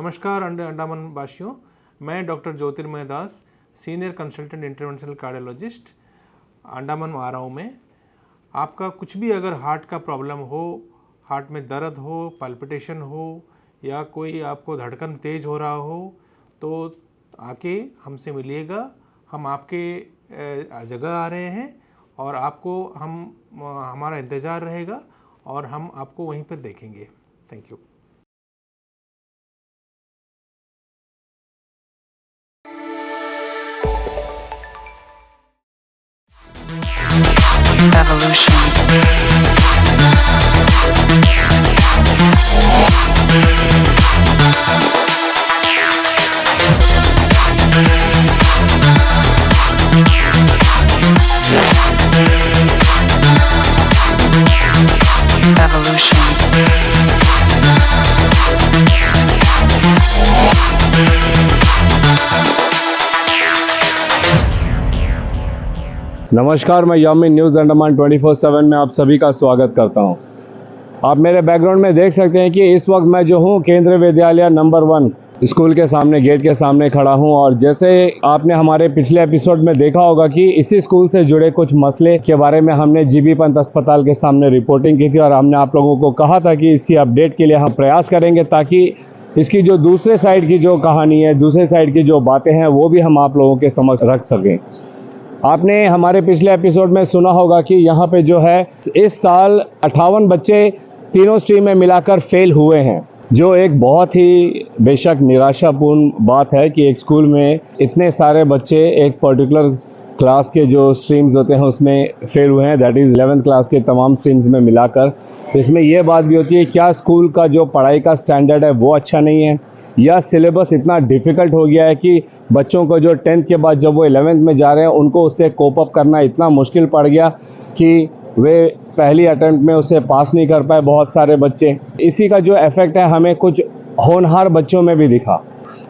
नमस्कार अंडमान वासियों, मैं doctor Jyotirmoy Das, senior consultant interventional cardiologist Andaman आ रहा हूँ। मैं आपका कुछ भी अगर हार्ट का प्रॉब्लम हो, हार्ट में दर्द हो, पल्पिटेशन हो या कोई आपको धड़कन तेज हो रहा हो तो आके हमसे मिलिएगा। हम आपके जगह आ रहे हैं और आपको हमारा इंतज़ार रहेगा और हम आपको वहीं पर देखेंगे। Thank you. Evolution. नमस्कार, मैं यामिन न्यूज़ अंडमान 24/7 में आप सभी का स्वागत करता हूं। आप मेरे बैकग्राउंड में देख सकते हैं कि इस वक्त मैं जो हूं केंद्रीय विद्यालय नंबर 1 स्कूल के सामने, गेट के सामने खड़ा हूं। और जैसे आपने हमारे पिछले एपिसोड में देखा होगा कि इसी स्कूल से जुड़े कुछ मसले के बारे में हमने जीबी पंत अस्पताल के सामने रिपोर्टिंग की थी और हमने आप लोगों को कहा था कि इसकी अपडेट के लिए हम प्रयास करेंगे ताकि इसकी जो दूसरे साइड की जो कहानी है, दूसरे साइड की जो बातें हैं, वो भी हम आप लोगों के समक्ष रख सकें। आपने हमारे पिछले एपिसोड में सुना होगा कि यहाँ पे जो है इस साल 58 बच्चे तीनों स्ट्रीम में मिलाकर फेल हुए हैं, जो एक बहुत ही बेशक निराशापूर्ण बात है कि एक स्कूल में इतने सारे बच्चे एक पर्टिकुलर क्लास के जो स्ट्रीम्स होते हैं उसमें फेल हुए हैं, दैट इज़ 11th क्लास के तमाम स्ट्रीम्स में मिलाकर। तो इसमें यह बात भी होती है क्या स्कूल का जो पढ़ाई का स्टैंडर्ड है वो अच्छा नहीं है, या सिलेबस इतना डिफ़िकल्ट हो गया है कि बच्चों को जो 10th के बाद जब वो 11th में जा रहे हैं उनको उससे कोप अप करना इतना मुश्किल पड़ गया कि वे पहली अटेम्प्ट में उसे पास नहीं कर पाए बहुत सारे बच्चे। इसी का जो इफ़ेक्ट है हमें कुछ होनहार बच्चों में भी दिखा।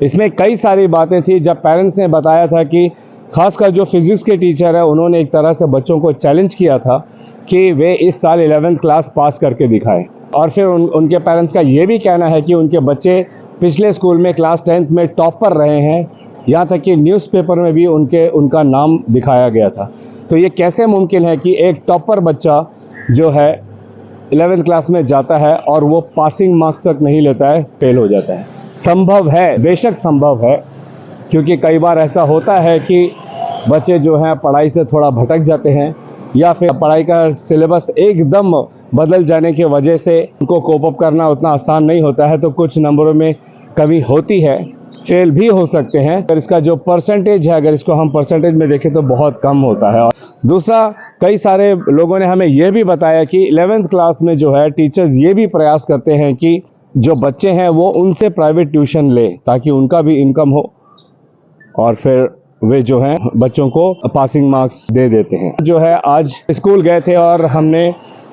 इसमें कई सारी बातें थी। जब पेरेंट्स ने बताया था कि खासकर जो फिज़िक्स के टीचर है उन्होंने एक तरह से बच्चों को चैलेंज किया था कि वे इस साल 11th क्लास पास करके दिखाएं। और फिर उनके पेरेंट्स का ये भी कहना है कि उनके बच्चे पिछले स्कूल में क्लास 10th में टॉपर रहे हैं, यहाँ तक कि न्यूज़पेपर में भी उनका नाम दिखाया गया था। तो ये कैसे मुमकिन है कि एक टॉपर बच्चा जो है 11th क्लास में जाता है और वो पासिंग मार्क्स तक नहीं लेता है, फेल हो जाता है? संभव है, बेशक संभव है, क्योंकि कई बार ऐसा होता है कि बच्चे जो हैं पढ़ाई से थोड़ा भटक जाते हैं या फिर पढ़ाई का सिलेबस एकदम बदल जाने की वजह से उनको कोप अप करना उतना आसान नहीं होता है, तो कुछ नंबरों में कमी होती है, फेल भी हो सकते हैं। अगर इसका जो परसेंटेज है, अगर इसको हम परसेंटेज में देखें तो बहुत कम होता है। और दूसरा, कई सारे लोगों ने हमें यह भी बताया कि 11th क्लास में जो है टीचर्स ये भी प्रयास करते हैं कि जो बच्चे हैं वो उनसे प्राइवेट ट्यूशन ले ताकि उनका भी इनकम हो और फिर वे जो हैं बच्चों को पासिंग मार्क्स दे देते हैं। जो है आज स्कूल गए थे और हमने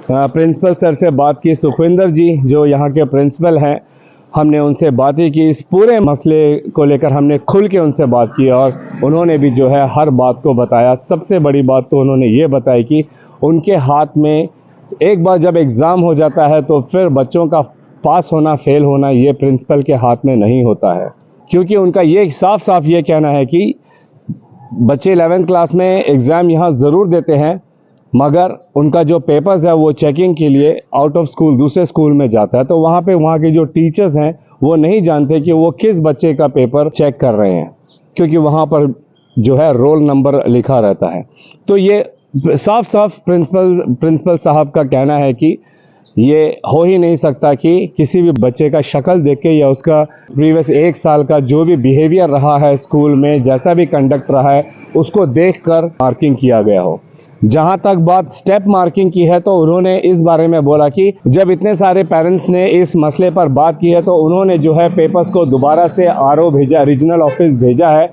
प्रिंसिपल सर से बात की। सुखविंदर जी जो यहाँ के प्रिंसिपल हैं, हमने उनसे बातें की। इस पूरे मसले को लेकर हमने खुल के उनसे बात की और उन्होंने भी जो है हर बात को बताया। सबसे बड़ी बात तो उन्होंने ये बताई कि उनके हाथ में एक बार जब एग्ज़ाम हो जाता है तो फिर बच्चों का पास होना फेल होना ये प्रिंसिपल के हाथ में नहीं होता है, क्योंकि उनका ये साफ साफ ये कहना है कि बच्चे 11th क्लास में एग्ज़ाम यहाँ ज़रूर देते हैं, मगर उनका जो पेपर्स है वो चेकिंग के लिए आउट ऑफ स्कूल दूसरे स्कूल में जाता है। तो वहाँ के जो टीचर्स हैं वो नहीं जानते कि वो किस बच्चे का पेपर चेक कर रहे हैं, क्योंकि वहाँ पर जो है रोल नंबर लिखा रहता है। तो ये साफ साफ प्रिंसिपल साहब का कहना है कि ये हो ही नहीं सकता कि किसी भी बच्चे का शक्ल देख के या उसका प्रीवियस 1 साल का जो भी बिहेवियर रहा है स्कूल में, जैसा भी कंडक्ट रहा है, उसको देखकर मार्किंग किया गया हो। जहां तक बात स्टेप मार्किंग की है तो उन्होंने इस बारे में बोला कि जब इतने सारे पेरेंट्स ने इस मसले पर बात की है तो उन्होंने जो है पेपर्स को दोबारा से आरओ भेजा, रीजनल ऑफिस भेजा है,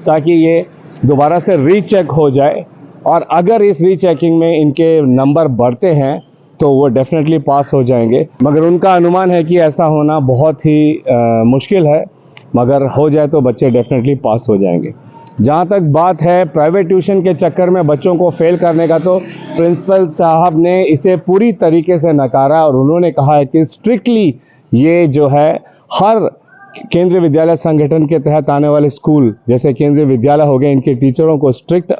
ताकि ये दोबारा से रीचेक हो जाए। और अगर इस रीचेकिंग में इनके नंबर बढ़ते हैं तो वो डेफिनेटली पास हो जाएंगे। मगर उनका अनुमान है कि ऐसा होना बहुत ही मुश्किल है, मगर हो जाए तो बच्चे डेफिनेटली पास हो जाएंगे। जहाँ तक बात है प्राइवेट ट्यूशन के चक्कर में बच्चों को फेल करने का, तो प्रिंसिपल साहब ने इसे पूरी तरीके से नकारा और उन्होंने कहा है कि स्ट्रिक्टली ये जो है हर केंद्रीय विद्यालय संगठन के तहत आने वाले स्कूल जैसे केंद्रीय विद्यालय हो गए, इनके टीचरों को स्ट्रिक्ट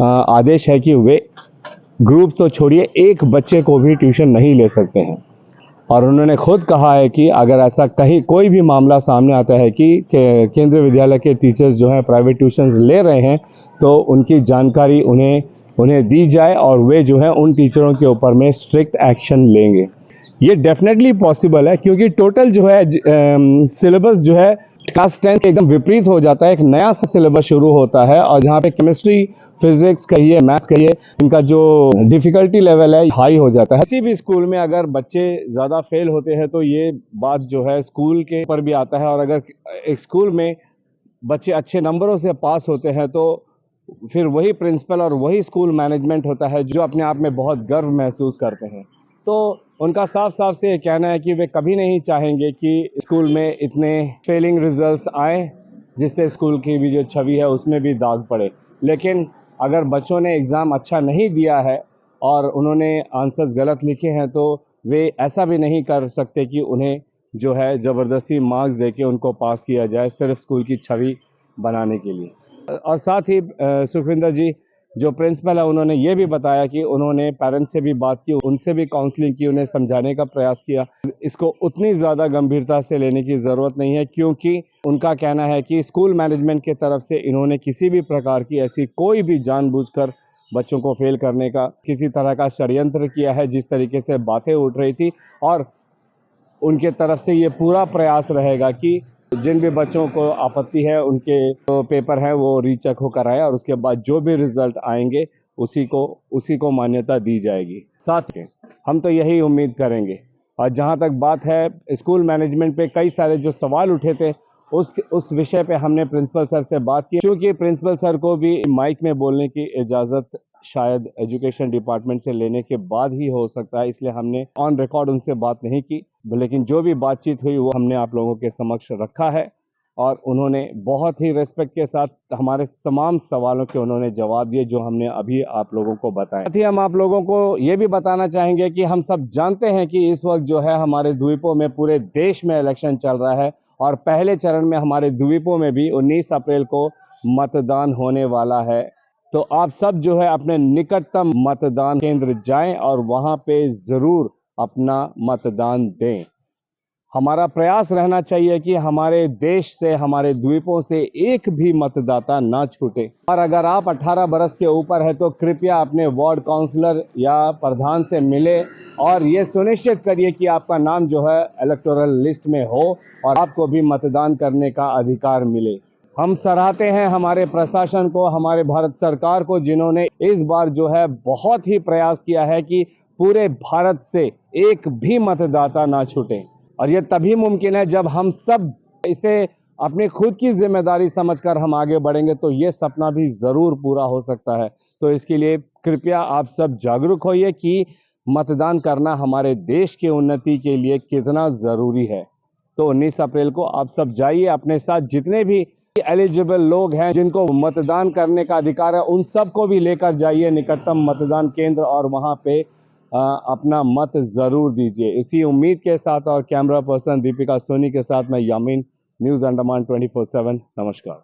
आदेश है कि वे ग्रुप तो छोड़िए एक बच्चे को भी ट्यूशन नहीं ले सकते हैं। और उन्होंने खुद कहा है कि अगर ऐसा कहीं कोई भी मामला सामने आता है कि केंद्रीय विद्यालय के टीचर्स जो हैं प्राइवेट ट्यूशन्स ले रहे हैं, तो उनकी जानकारी उन्हें दी जाए और वे जो है उन टीचरों के ऊपर में स्ट्रिक्ट एक्शन लेंगे। ये डेफिनेटली पॉसिबल है, क्योंकि टोटल जो है सिलेबस जो है क्लास 10 के एकदम विपरीत हो जाता है। एक नया सा सिलेबस शुरू होता है और जहाँ पे केमिस्ट्री, फिजिक्स कहिए, मैथ्स कहिए, इनका जो डिफ़िकल्टी लेवल है हाई हो जाता है। किसी भी स्कूल में अगर बच्चे ज़्यादा फेल होते हैं तो ये बात जो है स्कूल के ऊपर भी आता है, और अगर एक स्कूल में बच्चे अच्छे नंबरों से पास होते हैं तो फिर वही प्रिंसिपल और वही स्कूल मैनेजमेंट होता है जो अपने आप में बहुत गर्व महसूस करते हैं। तो उनका साफ साफ से ये कहना है कि वे कभी नहीं चाहेंगे कि स्कूल में इतने फेलिंग रिजल्ट्स आए जिससे स्कूल की भी जो छवि है उसमें भी दाग पड़े। लेकिन अगर बच्चों ने एग्ज़ाम अच्छा नहीं दिया है और उन्होंने आंसर्स गलत लिखे हैं तो वे ऐसा भी नहीं कर सकते कि उन्हें जो है ज़बरदस्ती मार्क्स देके उनको पास किया जाए सिर्फ स्कूल की छवि बनाने के लिए। और साथ ही सुखविंदर जी जो प्रिंसिपल है उन्होंने ये भी बताया कि उन्होंने पेरेंट्स से भी बात की, उनसे भी काउंसलिंग की, उन्हें समझाने का प्रयास किया। इसको उतनी ज़्यादा गंभीरता से लेने की ज़रूरत नहीं है, क्योंकि उनका कहना है कि स्कूल मैनेजमेंट की तरफ से इन्होंने किसी भी प्रकार की ऐसी कोई भी जानबूझकर बच्चों को फेल करने का किसी तरह का षड्यंत्र किया है जिस तरीके से बातें उठ रही थी। और उनके तरफ से ये पूरा प्रयास रहेगा कि जिन भी बच्चों को आपत्ति है उनके जो पेपर हैं वो रीचेक होकर आए और उसके बाद जो भी रिजल्ट आएंगे उसी को मान्यता दी जाएगी। साथ ही हम तो यही उम्मीद करेंगे। और जहां तक बात है स्कूल मैनेजमेंट पे कई सारे जो सवाल उठे थे उस विषय पे हमने प्रिंसिपल सर से बात की, क्योंकि प्रिंसिपल सर को भी माइक में बोलने की इजाज़त शायद एजुकेशन डिपार्टमेंट से लेने के बाद ही हो सकता है, इसलिए हमने ऑन रिकॉर्ड उनसे बात नहीं की। लेकिन जो भी बातचीत हुई वो हमने आप लोगों के समक्ष रखा है और उन्होंने बहुत ही रेस्पेक्ट के साथ हमारे तमाम सवालों के उन्होंने जवाब दिए जो हमने अभी आप लोगों को बताया। साथ ही हम आप लोगों को ये भी बताना चाहेंगे कि हम सब जानते हैं कि इस वक्त जो है हमारे द्वीपों में पूरे देश में इलेक्शन चल रहा है और पहले चरण में हमारे द्वीपों में भी 19 अप्रैल को मतदान होने वाला है। तो आप सब जो है अपने निकटतम मतदान केंद्र जाएं और वहां पे ज़रूर अपना मतदान दें। हमारा प्रयास रहना चाहिए कि हमारे देश से, हमारे द्वीपों से एक भी मतदाता ना छूटे। और अगर आप 18 बरस के ऊपर है तो कृपया अपने वार्ड काउंसलर या प्रधान से मिले और ये सुनिश्चित करिए कि आपका नाम जो है इलेक्टोरल लिस्ट में हो और आपको भी मतदान करने का अधिकार मिले। हम सराहते हैं हमारे प्रशासन को, हमारे भारत सरकार को, जिन्होंने इस बार जो है बहुत ही प्रयास किया है कि पूरे भारत से एक भी मतदाता ना छूटे। और ये तभी मुमकिन है जब हम सब इसे अपनी खुद की जिम्मेदारी समझकर हम आगे बढ़ेंगे, तो ये सपना भी ज़रूर पूरा हो सकता है। तो इसके लिए कृपया आप सब जागरूक होइए कि मतदान करना हमारे देश की उन्नति के लिए कितना ज़रूरी है। तो 19 अप्रैल को आप सब जाइए, अपने साथ जितने भी एलिजिबल लोग हैं जिनको मतदान करने का अधिकार है उन सबको भी लेकर जाइए निकटतम मतदान केंद्र और वहां पे अपना मत ज़रूर दीजिए। इसी उम्मीद के साथ और कैमरा पर्सन दीपिका सोनी के साथ मैं यामीन, न्यूज़ अंडमान 24/7। नमस्कार।